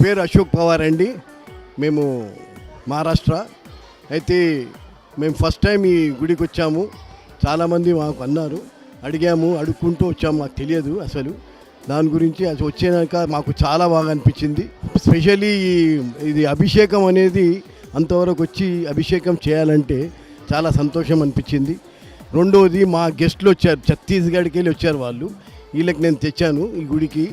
పేరు అశోక్ పవార్ అండి. మేము మహారాష్ట్ర. అయితే మేము ఫస్ట్ టైం ఈ గుడికి వచ్చాము. చాలామంది మాకు అన్నారు, అడుక్కుంటూ వచ్చాము. మాకు తెలియదు అసలు దాని గురించి. అది వచ్చాక మాకు చాలా బాగా అనిపించింది. స్పెషల్లీ ఇది అభిషేకం అనేది అంతవరకు వచ్చి అభిషేకం చేయాలంటే చాలా సంతోషం అనిపించింది. రెండోది మా గెస్ట్లు వచ్చారు, ఛత్తీస్గఢ్కి వెళ్ళి వచ్చారు వాళ్ళు. వీళ్ళకి నేను తెచ్చాను ఈ గుడికి.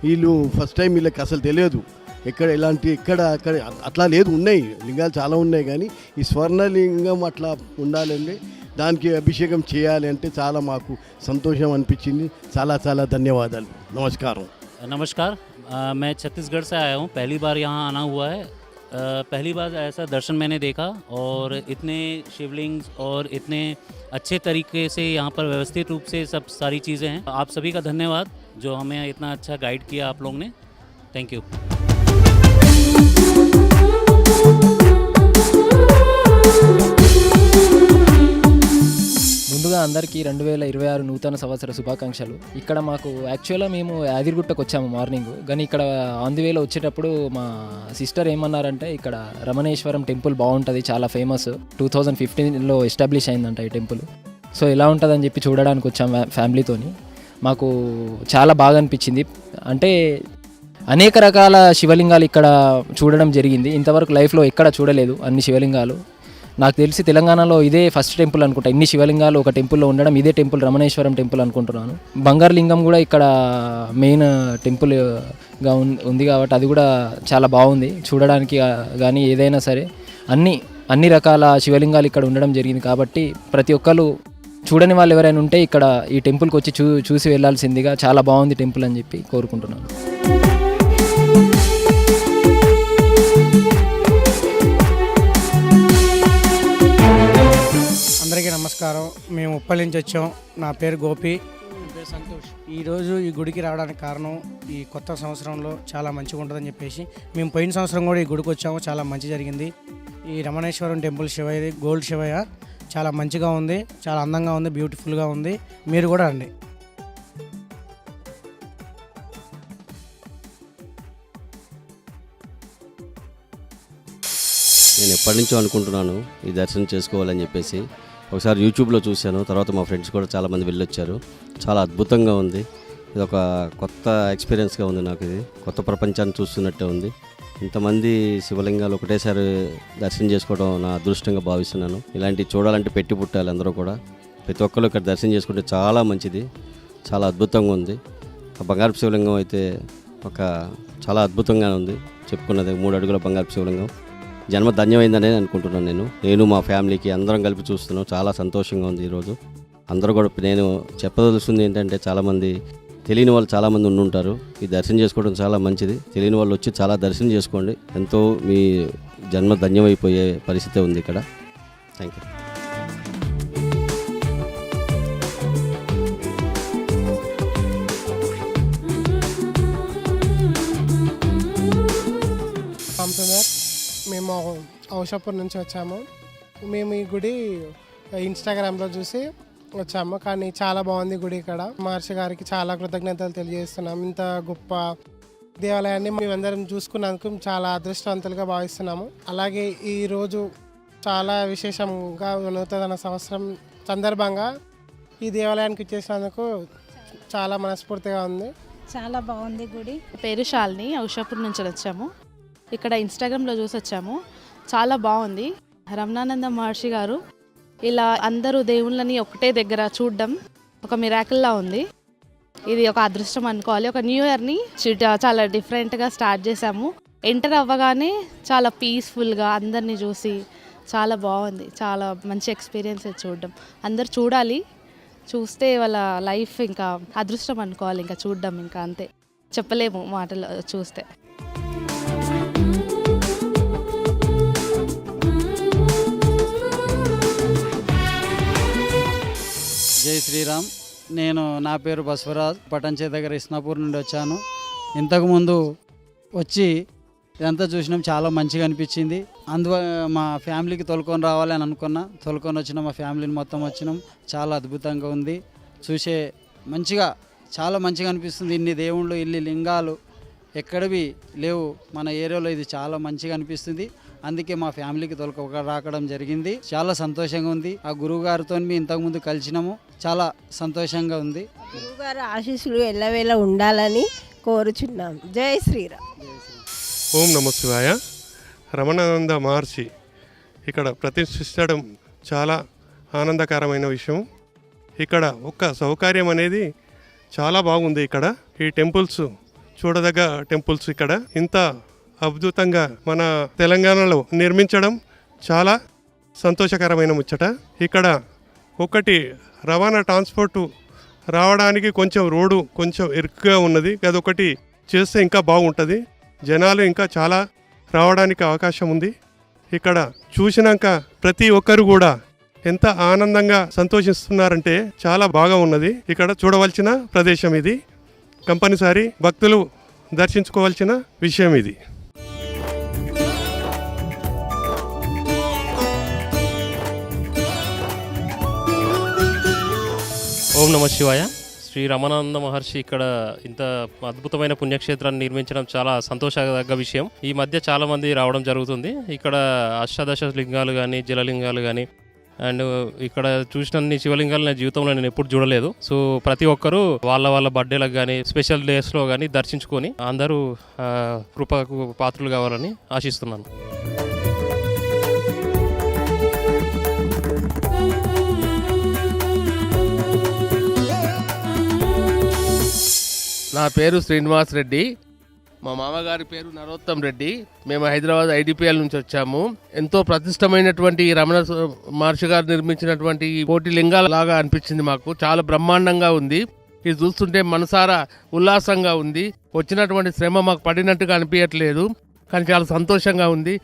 వీళ్ళు ఫస్ట్ టైం వీళ్ళకి అసలు తెలియదు అక్కడ అట్లా లేదు. ఉన్నాయి లింగాలు చాలా ఉన్నాయి, కానీ ఈ స్వర్ణలింగం అట్లా ఉండాలండి, దానికి అభిషేకం చేయాలి అంటే చాలా మాకు సంతోషం అనిపించింది. చాలా చాలా ధన్యవాదాలు. నమస్కారం. नमस्कार, मैं छत्तीसगढ़ से आया हूँ. पहली बार यहाँ आना हुआ है. पहली बार ऐसा दर्शन मैंने देखा और इतने शिवलिंग और इतने अच्छे तरीके से यहाँ पर व्यवस्थित रूप से सब सारी चीज़ें हैं. आप सभी का धन्यवाद जो हमें इतना अच्छा गाइड किया आप लोगों ने. Thank you. ముందుగా అందరికీ 2026 నూతన సంవత్సర శుభాకాంక్షలు. ఇక్కడ మాకు యాక్చువల్గా మేము యాదిరిగుట్టకు వచ్చాము మార్నింగ్, కానీ ఇక్కడ ఆన్ ది వేలో వచ్చేటప్పుడు మా సిస్టర్ ఏమన్నారంటే ఇక్కడ రమణేశ్వరం టెంపుల్ బాగుంటుంది, చాలా ఫేమస్, 2015లో ఎస్టాబ్లిష్ అయిందంట ఈ టెంపుల్. సో ఎలా ఉంటుందని చెప్పి చూడడానికి వచ్చాము ఫ్యామిలీతోని. మాకు చాలా బాగా అనిపించింది. అంటే అనేక రకాల శివలింగాలు ఇక్కడ చూడడం జరిగింది. ఇంతవరకు లైఫ్లో ఎక్కడ చూడలేదు అన్ని శివలింగాలు. నాకు తెలిసి తెలంగాణలో ఇదే ఫస్ట్ టెంపుల్ అనుకుంటా, ఇన్ని శివలింగాలు ఒక టెంపుల్లో ఉండడం. ఇదే టెంపుల్ రమణేశ్వరం టెంపుల్ అనుకుంటున్నాను. బంగారు లింగం కూడా ఇక్కడ మెయిన్ టెంపుల్గా ఉంది కాబట్టి అది కూడా చాలా బాగుంది చూడడానికి. కానీ ఏదైనా సరే అన్ని రకాల శివలింగాలు ఇక్కడ ఉండడం జరిగింది కాబట్టి ప్రతి ఒక్కరు చూడని వాళ్ళు ఎవరైనా ఉంటే ఇక్కడ ఈ టెంపుల్కి వచ్చి చూసి వెళ్ళాల్సిందిగా. చాలా బాగుంది టెంపుల్ అని చెప్పి కోరుకుంటున్నాను. అందరికీ నమస్కారం. మేము ఉప్పల్ నుంచి వచ్చాం. నా పేరు గోపి. సంతోష్. ఈరోజు ఈ గుడికి రావడానికి కారణం ఈ కొత్త సంవత్సరంలో చాలా మంచిగా ఉంటుందని చెప్పేసి మేము పోయిన సంవత్సరం కూడా ఈ గుడికి వచ్చాము. చాలా మంచి జరిగింది. ఈ రమణేశ్వరం టెంపుల్ శివయ్యది, గోల్డ్ శివయ్య, చాలా మంచిగా ఉంది, చాలా అందంగా ఉంది, బ్యూటిఫుల్గా ఉంది. మీరు కూడా రండి. నేను ఎప్పటి నుంచో అనుకుంటున్నాను ఈ దర్శనం చేసుకోవాలని చెప్పేసి. ఒకసారి యూట్యూబ్లో చూశాను, తర్వాత మా ఫ్రెండ్స్ కూడా చాలామంది వెళ్ళొచ్చారు. చాలా అద్భుతంగా ఉంది. ఇది ఒక కొత్త ఎక్స్పీరియన్స్గా ఉంది నాకు. ఇది కొత్త ప్రపంచాన్ని చూస్తున్నట్టే ఉంది. ఇంతమంది శివలింగాలు ఒకటేసారి దర్శనం చేసుకోవడం నా అదృష్టంగా భావిస్తున్నాను. ఇలాంటివి చూడాలంటే పెట్టి పుట్టాలి అందరూ కూడా. ప్రతి ఒక్కరు ఇక్కడ దర్శనం చేసుకుంటే చాలా మంచిది, చాలా అద్భుతంగా ఉంది. ఆ బంగారపు శివలింగం అయితే చాలా అద్భుతంగా ఉంది. చెప్పుకున్నది 3 అడుగుల బంగారపు శివలింగం. జన్మ ధన్యమైందని అనుకుంటున్నాను. నేను మా ఫ్యామిలీకి అందరం కలిపి చూస్తున్నాం. చాలా సంతోషంగా ఉంది ఈరోజు. అందరూ కూడా నేను చెప్పదలుస్తుంది ఏంటంటే, చాలామంది తెలియని వాళ్ళు చాలామంది ఉండుంటారు. ఈ దర్శనం చేసుకోవడం చాలా మంచిది. తెలియని వాళ్ళు వచ్చి చాలా దర్శనం చేసుకోండి. ఎంతో మీ జన్మ ధన్యమైపోయే పరిస్థితి ఉంది ఇక్కడ. Thank you. మేము ఔషాపూర్ నుంచి వచ్చాము. మేము ఈ గుడి ఇన్స్టాగ్రామ్లో చూసి వచ్చాము, కానీ చాలా బాగుంది గుడి. ఇక్కడ మహర్షి గారికి చాలా కృతజ్ఞతలు తెలియజేస్తున్నాం. ఇంత గొప్ప దేవాలయాన్ని మేమందరం చూసుకున్నందుకు చాలా అదృష్టవంతులుగా భావిస్తున్నాము. అలాగే ఈరోజు చాలా విశేషంగా నూతన సంవత్సరం సందర్భంగా ఈ దేవాలయానికి ఇచ్చేసినందుకు చాలా మనస్ఫూర్తిగా ఉంది. చాలా బాగుంది గుడి. పేరు శాలిని, ఔషాపూర్ నుంచి వచ్చాము. ఇక్కడ ఇన్స్టాగ్రామ్లో చూసి వచ్చాము. చాలా బాగుంది. రమణానంద మహర్షి గారు ఇలా అందరూ దేవుళ్ళని ఒకటే దగ్గర చూడడం ఒక మిరాకిల్లా ఉంది. ఇది ఒక అదృష్టం అనుకోవాలి. ఒక న్యూ ఇయర్ని చాలా డిఫరెంట్గా స్టార్ట్ చేశాము. ఎంటర్ అవ్వగానే చాలా పీస్ఫుల్గా అందరినీ చూసి చాలా బాగుంది. చాలా మంచి ఎక్స్పీరియన్స్ చూడడం. అందరు చూడాలి. చూస్తే వాళ్ళ లైఫ్ ఇంకా అదృష్టం అనుకోవాలి. ఇంకా చూడడం ఇంకా అంతే, చెప్పలేము మాటలు చూస్తే. జై శ్రీరామ్. నా పేరు బసవరాజ్. పటంచే దగ్గర ఇస్నాపూర్ నుండి వచ్చాను. ఇంతకుముందు వచ్చి ఇదంతా చూసినాం, చాలా మంచిగా అనిపించింది. మా ఫ్యామిలీకి తోలుకొని రావాలని అనుకున్నా. తోలుకొని వచ్చినాం, మా ఫ్యామిలీని మొత్తం వచ్చినాం. చాలా అద్భుతంగా ఉంది. చాలా మంచిగా అనిపిస్తుంది. ఇన్ని దేవుళ్ళు, ఇన్ని లింగాలు, ఎక్కడివి లేవు. మన ఏరియాలో ఇది చాలా మంచిగా అనిపిస్తుంది. అందుకే మా ఫ్యామిలీకి తొలక రాకడం జరిగింది. చాలా సంతోషంగా ఉంది. ఆ గురువు గారితో ఇంతకుముందు కలిసినాము, చాలా సంతోషంగా ఉంది. గురువుగారు ఆశీస్సులు ఎల్లవేళ ఉండాలని కోరుచున్నాం. జై శ్రీరామ్. ఓం నమో శివాయ. రమణానంద మహర్షి ఇక్కడ ప్రతిష్ఠించడం చాలా ఆనందకరమైన విషయం. ఇక్కడ ఒక్క సౌకర్యం అనేది చాలా బాగుంది. ఇక్కడ ఈ టెంపుల్స్ చూడదగ్గ టెంపుల్స్ ఇక్కడ ఇంత అద్భుతంగా మన తెలంగాణలో నిర్మించడం చాలా సంతోషకరమైన ముచ్చట. ఇక్కడ ఒకటి రవాణా ట్రాన్స్పోర్టు రావడానికి కొంచెం రోడ్డు కొంచెం ఇరుకుగా ఉన్నది, అదొకటి చేస్తే ఇంకా బాగుంటుంది. జనాలు ఇంకా చాలా రావడానికి అవకాశం ఉంది. ఇక్కడ చూసినాక ప్రతి ఒక్కరు కూడా ఎంత ఆనందంగా సంతోషిస్తున్నారంటే చాలా బాగా ఉన్నది. ఇక్కడ చూడవలసిన ప్రదేశం ఇది. కంపల్సరీ భక్తులు దర్శించుకోవాల్సిన విషయం ఇది. ఓం నమ శివాయ. శ్రీ రమణానంద మహర్షి ఇక్కడ ఇంత అద్భుతమైన పుణ్యక్షేత్రాన్ని నిర్మించడం చాలా సంతోషదగ్గ విషయం. ఈ మధ్య చాలా మంది రావడం జరుగుతుంది. ఇక్కడ అష్టాదశ లింగాలు కానీ జలలింగాలు కానీ అండ్ ఇక్కడ చూసినన్ని శివలింగాలు నా జీవితంలో నేను ఎప్పుడు చూడలేదు. సో ప్రతి ఒక్కరూ వాళ్ళ బర్త్డేలకు కానీ స్పెషల్ డేస్లో కానీ దర్శించుకొని అందరూ కృపకు పాత్రలు కావాలని ఆశిస్తున్నాను. నా పేరు శ్రీనివాస్ రెడ్డి. మా మామగారి పేరు నరోత్తమ్ రెడ్డి. మేము హైదరాబాద్ IDPL నుంచి వచ్చాము. ఎంతో ప్రతిష్టమైనటువంటి రమణ మహర్షి గారు నిర్మించినటువంటి ఈ కోటి లింగాల లాగా అనిపించింది మాకు. చాలా బ్రహ్మాండంగా ఉంది. ఇది చూస్తుంటే మనసారా ఉల్లాసంగా ఉంది. వచ్చినటువంటి శ్రమ మాకు పడినట్టుగా అనిపించట్లేదు, కానీ చాలా సంతోషంగా ఉంది.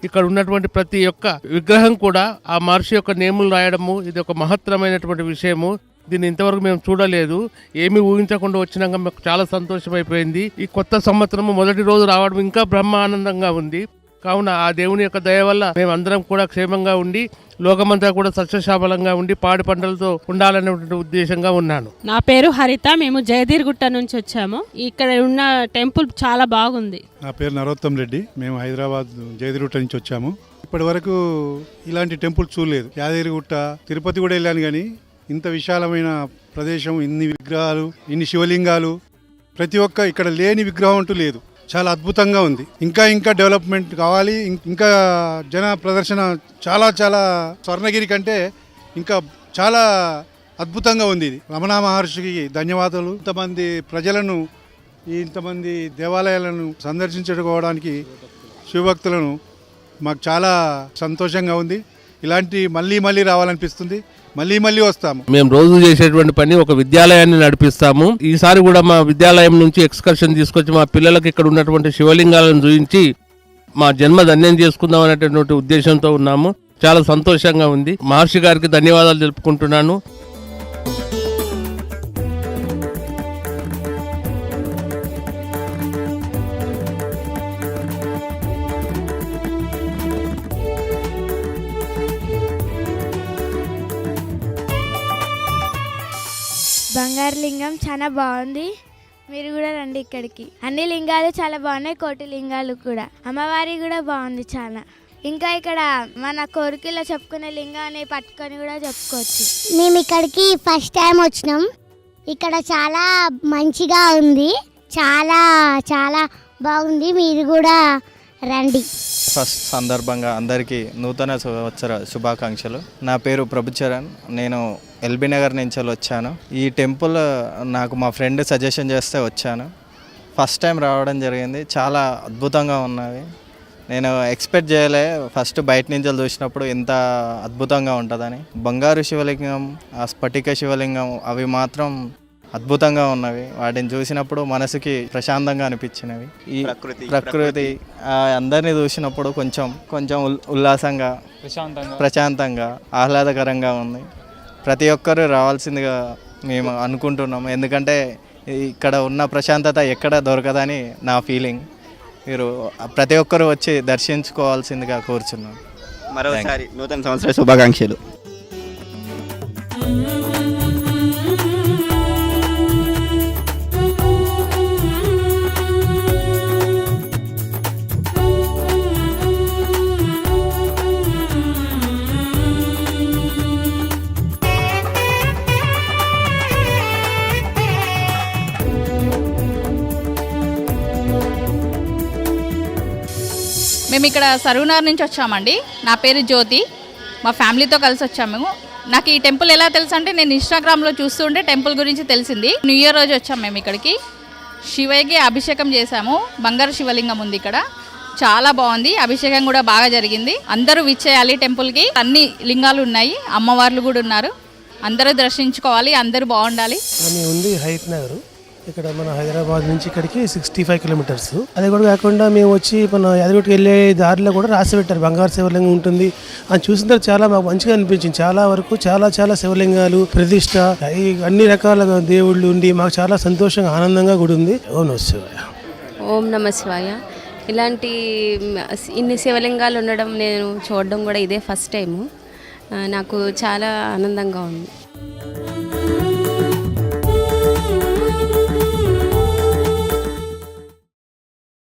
ఇక్కడ ఉన్నటువంటి ప్రతి ఒక్క విగ్రహం కూడా ఆ మహర్షి యొక్క నేములు రాయడము ఇది ఒక మహత్తరమైనటువంటి విషయము. దీన్ని ఇంతవరకు మేము చూడలేదు. ఏమీ ఊహించకుండా వచ్చినాక మాకు చాలా సంతోషమైపోయింది. ఈ కొత్త సంవత్సరము మొదటి రోజు రావడం ఇంకా బ్రహ్మానందంగా ఉంది. కావున ఆ దేవుని యొక్క దయ వల్ల మేము అందరం కూడా క్షేమంగా ఉండి లోకమంతా కూడా సస్యశామలంగా ఉండి పాడి పంటలతో ఉండాలనేటువంటి ఉద్దేశంగా ఉన్నాను. నా పేరు హరిత. మేము జయదీర్గుట్ట నుంచి వచ్చాము. ఇక్కడ ఉన్న టెంపుల్ చాలా బాగుంది. నా పేరు నరోత్తమ్ రెడ్డి. మేము హైదరాబాద్ జయదీర్గుట్ట నుంచి వచ్చాము. ఇప్పటి వరకు ఇలాంటి టెంపుల్ చూడలేదు. యాదగిరిగుట్ట, తిరుపతి కూడా వెళ్ళాను, కానీ ఇంత విశాలమైన ప్రదేశం, ఇన్ని విగ్రహాలు, ఇన్ని శివలింగాలు, ప్రతి ఒక్క ఇక్కడ లేని విగ్రహం అంటూ లేదు. చాలా అద్భుతంగా ఉంది. ఇంకా డెవలప్మెంట్ కావాలి. ఇంకా జన ప్రదర్శన చాలా స్వర్ణగిరి కంటే ఇంకా చాలా అద్భుతంగా ఉంది. ఇది రమణ మహర్షికి ధన్యవాదాలు. ఇంతమంది ప్రజలను, ఇంతమంది దేవాలయాలను సందర్శించుకోవడానికి శివభక్తులను మాకు చాలా సంతోషంగా ఉంది. ఇలాంటి మళ్ళీ రావాలనిపిస్తుంది. మళ్ళీ వస్తాము. మేము రోజు చేసేటువంటి పని ఒక విద్యాలయాన్ని నడిపిస్తాము. ఈసారి కూడా మా విద్యాలయం నుంచి ఎక్స్కర్షన్ తీసుకొచ్చి మా పిల్లలకు ఇక్కడ ఉన్నటువంటి శివలింగాలను చూపించి మా జన్మ ధన్యం చేసుకుందాం అనేటువంటి ఉద్దేశంతో ఉన్నాము. చాలా సంతోషంగా ఉంది. మహర్షి గారికి ధన్యవాదాలు తెలుపుకుంటున్నాను. బంగారు లింగం చాలా బాగుంది. మీరు కూడా రండి ఇక్కడికి. అన్ని లింగాలు చాలా బాగున్నాయి, కోటి లింగాలు కూడా. అమ్మవారి కూడా బాగుంది చాలా. ఇంకా ఇక్కడ మన కోరికలో చెప్పుకునే లింగాన్ని పట్టుకొని కూడా చెప్పుకోవచ్చు. మేము ఇక్కడికి ఫస్ట్ టైం వచ్చినాం. ఇక్కడ చాలా మంచిగా ఉంది. చాలా బాగుంది. మీరు కూడా రండి. ఫస్ట్ సందర్భంగా అందరికీ నూతన సంవత్సర శుభాకాంక్షలు. నా పేరు ప్రభుచరణ్. నేను ఎల్బీ నగర్ నుంచి వచ్చాను. ఈ టెంపుల్ నాకు మా ఫ్రెండ్ సజెషన్ చేస్తే వచ్చాను. ఫస్ట్ టైం రావడం జరిగింది. చాలా అద్భుతంగా ఉన్నవి. నేను ఎక్స్పెక్ట్ చేయలే ఫస్ట్ బయట నుంచి చూసినప్పుడు ఇంత అద్భుతంగా ఉంటుందని. బంగారు శివలింగం, ఆ స్ఫటిక శివలింగం అవి మాత్రం అద్భుతంగా ఉన్నవి. వాటిని చూసినప్పుడు మనసుకి ప్రశాంతంగా అనిపించినవి. ఈ ప్రకృతి అందరినీ చూసినప్పుడు కొంచెం ఉల్లాసంగా ప్రశాంతంగా ఆహ్లాదకరంగా ఉంది. ప్రతి ఒక్కరూ రావాల్సిందిగా మేము అనుకుంటున్నాము. ఎందుకంటే ఇక్కడ ఉన్న ప్రశాంతత ఎక్కడ దొరకదని నా ఫీలింగ్. మీరు ప్రతి ఒక్కరూ వచ్చి దర్శించుకోవాల్సిందిగా కోరుచున్నాం. మరోసారి నూతన సంవత్సర శుభాకాంక్షలు. మేము ఇక్కడ సరూనగర్ నుంచి వచ్చామండి. నా పేరు జ్యోతి. మా ఫ్యామిలీతో కలిసి వచ్చాము. నాకు ఈ టెంపుల్ ఎలా తెలుసు అంటే నేను ఇన్స్టాగ్రామ్లో చూస్తుంటే టెంపుల్ గురించి తెలిసింది. న్యూ ఇయర్ రోజు వచ్చాము మేము ఇక్కడికి. శివయ్యకి అభిషేకం చేశాము. బంగారు శివలింగం ఉంది ఇక్కడ, చాలా బాగుంది. అభిషేకం కూడా బాగా జరిగింది. అందరూ విచ్చేయాలి టెంపుల్కి. అన్ని లింగాలు ఉన్నాయి, అమ్మవార్లు కూడా ఉన్నారు. అందరూ దర్శించుకోవాలి, అందరూ బాగుండాలి. ఆమె ఉంది హైత్ నగర్, ఇక్కడ మన హైదరాబాద్ నుంచి ఇక్కడికి 65 కిలోమీటర్స్. అది కూడా కాకుండా మేము వచ్చి మన యాదగిరిగుట్టకి వెళ్ళే దారిలో కూడా రాసి పెట్టారు బంగారు శివలింగం ఉంటుంది అని. చూసిన తర్వాత చాలా మాకు మంచిగా అనిపించింది. చాలా వరకు చాలా శివలింగాలు ప్రతిష్ట, అన్ని రకాల దేవుళ్ళు ఉండి మాకు చాలా సంతోషంగా ఆనందంగా కూడా ఉంది. ఓం నమః శివాయ. ఓం నమః శివాయ. ఇలాంటి ఇన్ని శివలింగాలు ఉండడం నేను చూడడం కూడా ఇదే ఫస్ట్ టైము. నాకు చాలా ఆనందంగా ఉంది.